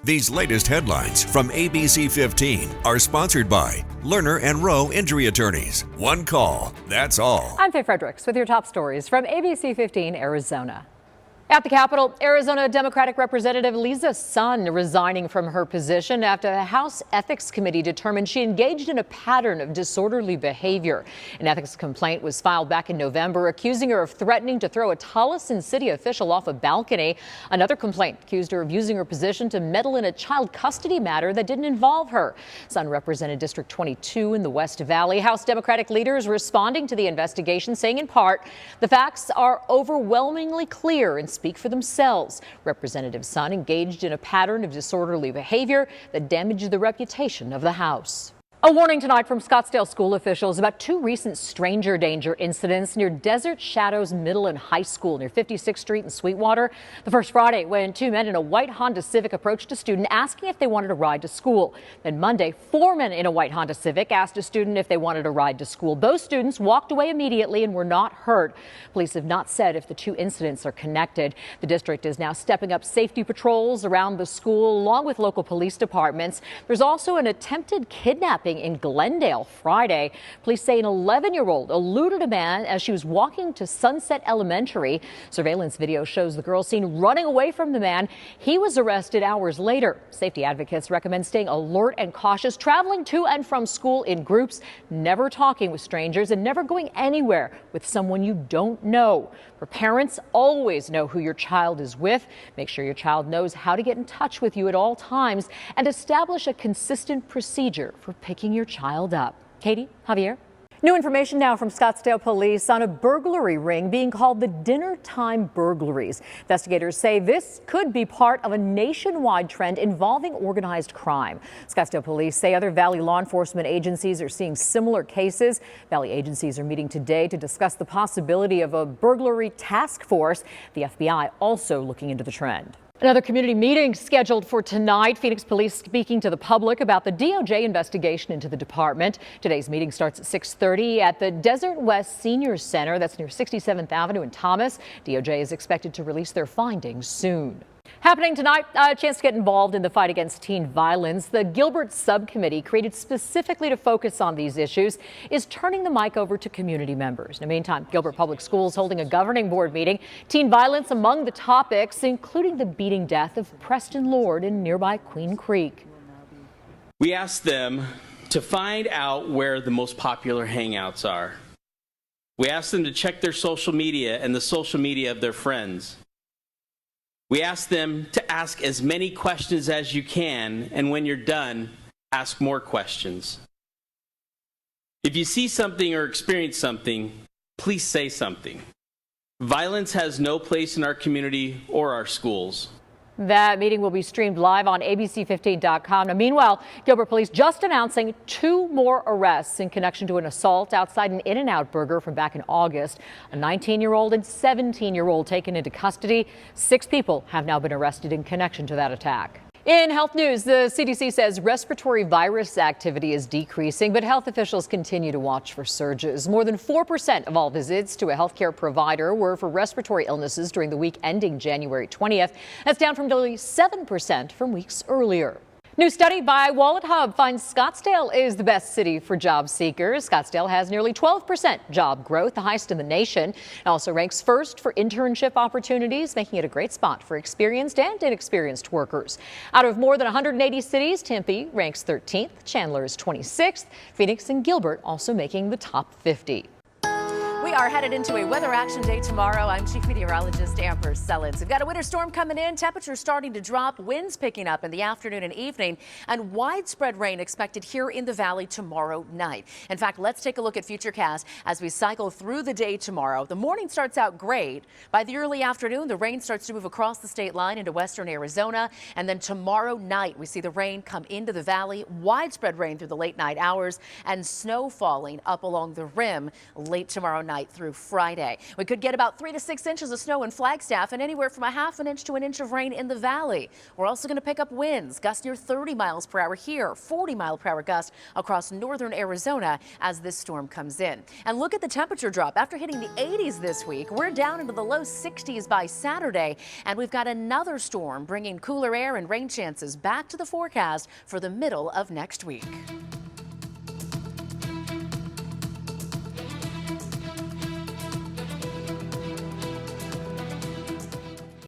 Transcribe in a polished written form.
These latest headlines from ABC15 are sponsored by Lerner and Rowe Injury Attorneys. One call, that's all. I'm Faye Fredericks with your top stories from ABC15 Arizona. At the Capitol, Arizona Democratic Representative Lisa Sun resigning from her position after the House Ethics Committee determined she engaged in a pattern of disorderly behavior. An ethics complaint was filed back in November accusing her of threatening to throw a Tolleson city official off a balcony. Another complaint accused her of using her position to meddle in a child custody matter that didn't involve her. Sun represented District 22 in the West Valley. House Democratic leaders responding to the investigation, saying in part, the facts are overwhelmingly clear and speak for themselves. Representative Sun engaged in a pattern of disorderly behavior that damaged the reputation of the House. A warning tonight from Scottsdale school officials about two recent stranger danger incidents near Desert Shadows Middle and High School near 56th Street in Sweetwater. The first Friday when two men in a white Honda Civic approached a student asking if they wanted a ride to school. Then Monday, four men in a white Honda Civic asked a student if they wanted a ride to school. Both students walked away immediately and were not hurt. Police have not said if the two incidents are connected. The district is now stepping up safety patrols around the school along with local police departments. There's also an attempted kidnapping in Glendale Friday. Police say an 11-year-old eluded a man as she was walking to Sunset Elementary. Surveillance video shows the girl seen running away from the man. He was arrested hours later. Safety advocates recommend staying alert and cautious, traveling to and from school in groups, never talking with strangers, and never going anywhere with someone you don't know. For parents, always know who your child is with. Make sure your child knows how to get in touch with you at all times and establish a consistent procedure for picking your child up. Katie, Javier. New information now from Scottsdale police on a burglary ring being called the dinner time burglaries. Investigators say this could be part of a nationwide trend involving organized crime. Scottsdale police say other Valley law enforcement agencies are seeing similar cases. Valley agencies are meeting today to discuss the possibility of a burglary task force. The FBI also looking into the trend. Another community meeting scheduled for tonight. Phoenix police speaking to the public about the DOJ investigation into the department. Today's meeting starts at 6:30 at the Desert West Senior Center. That's near 67th Avenue in Thomas. DOJ is expected to release their findings soon. Happening tonight, a chance to get involved in the fight against teen violence. The Gilbert subcommittee, created specifically to focus on these issues, is turning the mic over to community members. In the meantime, Gilbert Public Schools holding a governing board meeting. Teen violence among the topics, including the beating death of Preston Lord in nearby Queen Creek. We asked them to find out where the most popular hangouts are. We asked them to check their social media and the social media of their friends. We ask them to ask as many questions as you can, and when you're done, ask more questions. If you see something or experience something, please say something. Violence has no place in our community or our schools. That meeting will be streamed live on ABC15.com. Now, meanwhile, Gilbert police just announcing two more arrests in connection to an assault outside an In-N-Out Burger from back in August. A 19-year-old and 17-year-old taken into custody. 6 people have now been arrested in connection to that attack. In health news, the CDC says respiratory virus activity is decreasing, but health officials continue to watch for surges. More than 4% of all visits to a healthcare provider were for respiratory illnesses during the week ending January 20th. That's down from nearly 7% from weeks earlier. New study by Wallet Hub finds Scottsdale is the best city for job seekers. Scottsdale has nearly 12% job growth, the highest in the nation. It also ranks first for internship opportunities, making it a great spot for experienced and inexperienced workers. Out of more than 180 cities, Tempe ranks 13th, Chandler is 26th, Phoenix and Gilbert also making the top 50. We are headed into a weather action day tomorrow. I'm Chief Meteorologist Amber Sellens. We've got a winter storm coming in, temperatures starting to drop, winds picking up in the afternoon and evening, and widespread rain expected here in the valley tomorrow night. In fact, let's take a look at Futurecast as we cycle through the day tomorrow. The morning starts out great. By the early afternoon, the rain starts to move across the state line into western Arizona, and then tomorrow night we see the rain come into the valley, widespread rain through the late night hours, and snow falling up along the rim late tomorrow night. tonight through Friday. We could get about 3 to 6 inches of snow in Flagstaff and anywhere from a half an inch to an inch of rain in the valley. We're also going to pick up winds, gusts near 30 miles per hour here, 40-mile-per-hour gusts across northern Arizona as this storm comes in. And look at the temperature drop. After hitting the 80s this week, we're down into the low 60s by Saturday, and we've got another storm bringing cooler air and rain chances back to the forecast for the middle of next week.